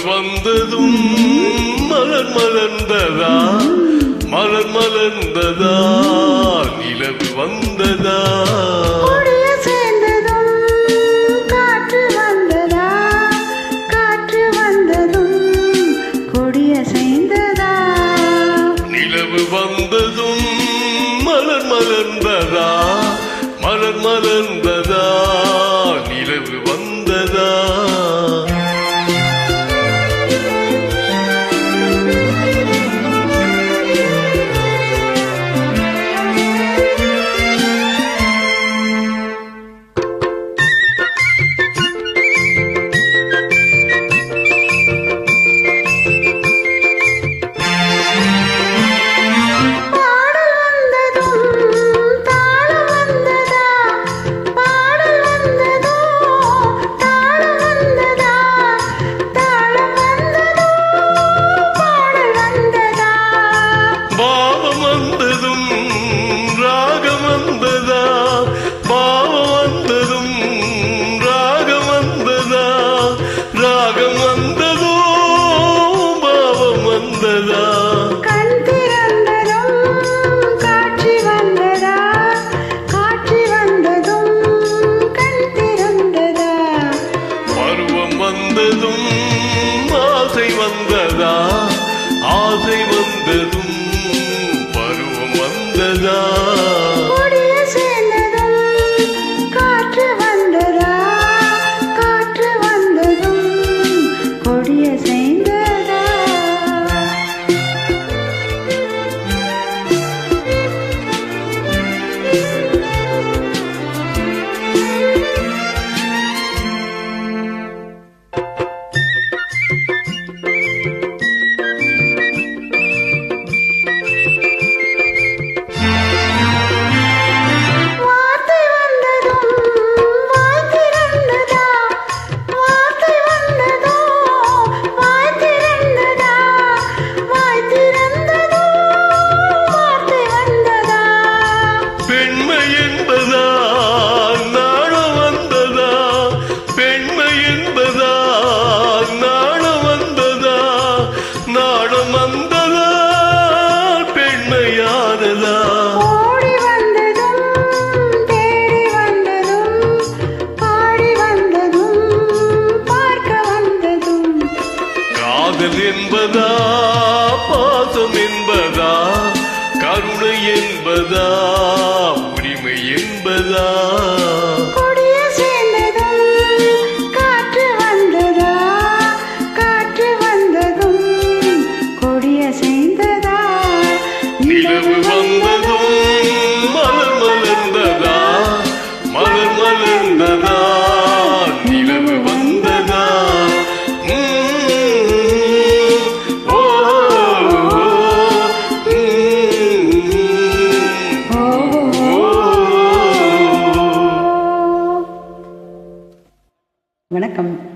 வந்ததும் மலர் மலர்ந்ததா, மலர் மலர்ந்ததா, நிலவு வந்ததா, நிலவு வந்ததும் மலர் மலர்ந்ததா, மலர் மலர்ந்ததா, நிலவு வந்ததா. ஆசை வந்ததா, ஆசை வந்ததும் பருவம் வந்ததா, காற்று வந்ததா, காற்று வந்ததும் கொடிய சேர்ந்ததா. காதல் என்பதா, பாசம் என்பதா, கருணை என்பதா, உரிமை என்பதா, கொடிய சேர்ந்ததும் காற்று வந்ததா, காற்று வந்ததும் கொடிய சேர்ந்ததா. நிலவு வந்ததும் மலர் மலர்ந்ததா, மலர் மலர்ந்ததா, நிலவு வந்ததா. வணக்கம்.